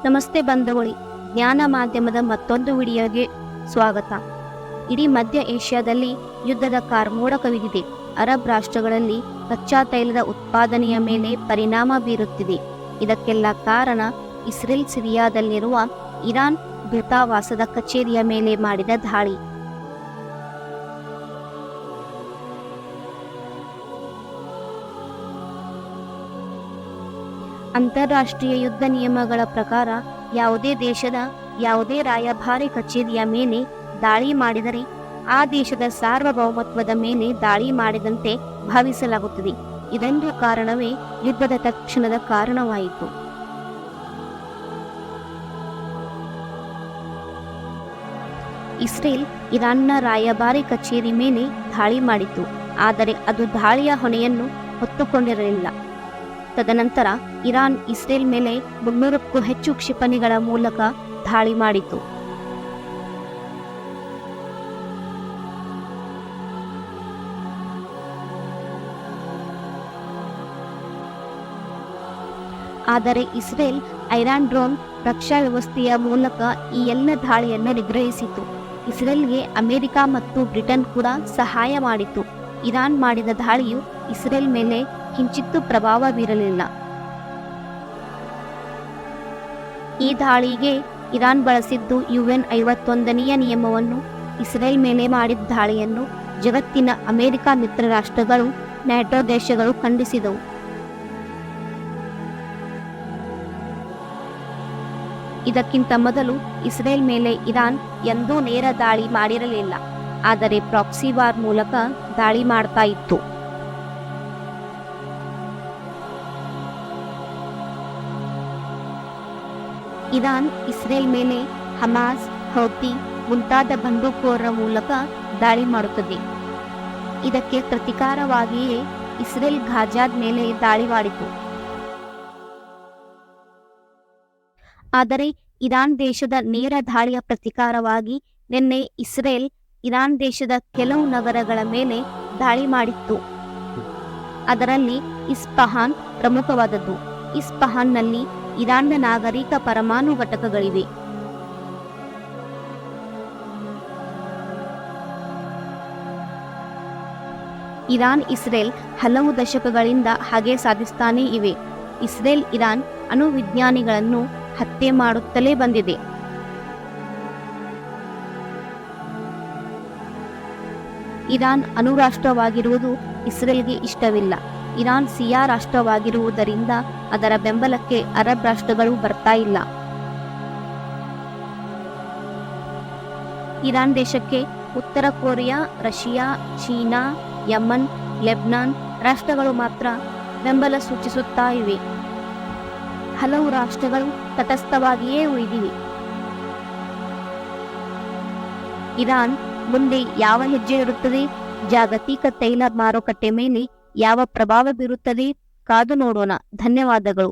ನಮಸ್ತೆ ಬಂಧುಗಳೇ, ಜ್ಞಾನ ಮಾಧ್ಯಮದ ಮತ್ತೊಂದು ವಿಡಿಯೋಗೆ ಸ್ವಾಗತ. ಇಡೀ ಮಧ್ಯ ಏಷ್ಯಾದಲ್ಲಿ ಯುದ್ಧದ ಕಾರ್ಮೋಡ ಕವಿದಿದೆ. ಅರಬ್ ರಾಷ್ಟ್ರಗಳಲ್ಲಿ ಕಚ್ಚಾ ತೈಲದ ಉತ್ಪಾದನೆಯ ಮೇಲೆ ಪರಿಣಾಮ ಬೀರುತ್ತಿದೆ. ಇದಕ್ಕೆಲ್ಲ ಕಾರಣ ಇಸ್ರೇಲ್ ಸಿರಿಯಾದಲ್ಲಿರುವ ಇರಾನ್ ದೂತಾವಾಸದ ಕಚೇರಿಯ ಮೇಲೆ ಮಾಡಿದ ದಾಳಿ. ಅಂತಾರಾಷ್ಟ್ರೀಯ ಯುದ್ಧ ನಿಯಮಗಳ ಪ್ರಕಾರ ಯಾವುದೇ ದೇಶದ ಯಾವುದೇ ರಾಯಭಾರಿ ಕಚೇರಿಯ ಮೇಲೆ ದಾಳಿ ಮಾಡಿದರೆ ಆ ದೇಶದ ಸಾರ್ವಭೌಮತ್ವದ ಮೇಲೆ ದಾಳಿ ಮಾಡಿದಂತೆ ಭಾವಿಸಲಾಗುತ್ತದೆ. ಇದೊಂದು ಕಾರಣವೇ ಯುದ್ಧದ ತಕ್ಷಣದ ಕಾರಣವಾಯಿತು. ಇಸ್ರೇಲ್ ಇರಾನ್ನ ರಾಯಭಾರಿ ಕಚೇರಿ ಮೇಲೆ ದಾಳಿ ಮಾಡಿತು, ಆದರೆ ಅದು ದಾಳಿಯ ಹೊಣೆಯನ್ನು ಹೊತ್ತುಕೊಂಡಿರಲಿಲ್ಲ. ತದನಂತರ ಇರಾನ್ ಇಸ್ರೇಲ್ ಮೇಲೆ 300ಕ್ಕೂ ಹೆಚ್ಚು ಕ್ಷಿಪಣಿಗಳ ಮೂಲಕ ದಾಳಿ ಮಾಡಿತು. ಆದರೆ ಇಸ್ರೇಲ್ ಐರನ್ ಡ್ರೋನ್ ರಕ್ಷಾ ವ್ಯವಸ್ಥೆಯ ಮೂಲಕ ಈ ಎಲ್ಲ ದಾಳಿಯನ್ನು ನಿಗ್ರಹಿಸಿತು. ಇಸ್ರೇಲ್ಗೆ ಅಮೆರಿಕ ಮತ್ತು ಬ್ರಿಟನ್ ಕೂಡ ಸಹಾಯ ಮಾಡಿತು. ಇರಾನ್ ಮಾಡಿದ ದಾಳಿಯು ಇಸ್ರೇಲ್ ಮೇಲೆ ಕಿಂಚಿತ್ತೂ ಪ್ರಭಾವ ಬೀರಲಿಲ್ಲ. ಈ ದಾಳಿಗೆ ಇರಾನ್ ಬಳಸಿದ್ದು UN 51ನೇ ನಿಯಮವನ್ನು. ಇಸ್ರೇಲ್ ಮೇಲೆ ಮಾಡಿದ ದಾಳಿಯನ್ನು ಜಗತ್ತಿನ ಅಮೆರಿಕ ಮಿತ್ರ ರಾಷ್ಟ್ರಗಳು, ನ್ಯಾಟೋ ದೇಶಗಳು ಖಂಡಿಸಿದವು. ಇದಕ್ಕಿಂತ ಮೊದಲು ಇಸ್ರೇಲ್ ಮೇಲೆ ಇರಾನ್ ಎಂದೂ ನೇರ ದಾಳಿ ಮಾಡಿರಲಿಲ್ಲ, ಆದರೆ ಪ್ರಾಕ್ಸಿ ವಾರ್ ಮೂಲಕ ದಾಳಿ ಮಾಡ್ತಾ ಇತ್ತು. ಇರಾನ್ ಇಸ್ರೇಲ್ ಮೇಲೆ ಹಮಾಸ್, ಹೌತಿ ಮುಂತಾದ ಬಂದೂಕೋರರ ಮೂಲಕ ದಾಳಿ ಮಾಡುತ್ತದೆ. ಇದಕ್ಕೆ ಪ್ರತಿಕಾರವಾಗಿಯೇ ಇಸ್ರೇಲ್ ಗಾಜಾದ ಮೇಲೆ ದಾಳಿ ಮಾಡಿತು. ಆದರೆ ಇರಾನ್ ದೇಶದ ನೇರ ದಾಳಿಯ ಪ್ರತಿಕಾರವಾಗಿ ನಿನ್ನೆ ಇಸ್ರೇಲ್ ಇರಾನ್ ದೇಶದ ಕೆಲವು ನಗರಗಳ ಮೇಲೆ ದಾಳಿ ಮಾಡಿತ್ತು. ಅದರಲ್ಲಿ ಇಸ್ಫಹಾನ್ ಪ್ರಮುಖವಾದದ್ದು. ಇಸ್ಫಹಾನ್ನಲ್ಲಿ ಇರಾನ್ನ ನಾಗರಿಕ ಪರಮಾಣು ಘಟಕಗಳಿವೆ. ಇರಾನ್ ಇಸ್ರೇಲ್ ಹಲವು ದಶಕಗಳಿಂದ ಹಾಗೆ ಸಾಧಿಸ್ತಾನೇ ಇವೆ. ಇಸ್ರೇಲ್ ಇರಾನ್ ಅಣುವಿಜ್ಞಾನಿಗಳನ್ನು ಹತ್ಯೆ ಮಾಡುತ್ತಲೇ ಬಂದಿದೆ. ಇರಾನ್ ಅಣುರಾಷ್ಟ್ರವಾಗಿರುವುದು ಇಸ್ರೇಲ್ಗೆ ಇಷ್ಟವಿಲ್ಲ. ಇರಾನ್ ಸಿಯಾ ರಾಷ್ಟ್ರವಾಗಿರುವುದರಿಂದ ಅದರ ಬೆಂಬಲಕ್ಕೆ ಅರಬ್ ರಾಷ್ಟ್ರಗಳು ಬರ್ತಾ ಇಲ್ಲ. ಇರಾನ್ ದೇಶಕ್ಕೆ ಉತ್ತರ Korea, Russia, China, Yaman, Lebanon ರಾಷ್ಟ್ರಗಳು ಮಾತ್ರ ಬೆಂಬಲ ಸೂಚಿಸುತ್ತಾ ಇವೆ. ಹಲವು ರಾಷ್ಟ್ರಗಳು ತಟಸ್ಥವಾಗಿಯೇ ಉಳಿದಿವೆ. ಇರಾನ್ ಮುಂದೆ ಯಾವ ಹೆಜ್ಜೆ ಇರುತ್ತದೆ, ಜಾಗತಿಕ ತೈಲ ಮಾರುಕಟ್ಟೆ ಮೇಲೆ ಯಾವ ಪ್ರಭಾವ ಬೀರುತ್ತದೆ, ಕಾದು ನೋಡೋಣ. ಧನ್ಯವಾದಗಳು.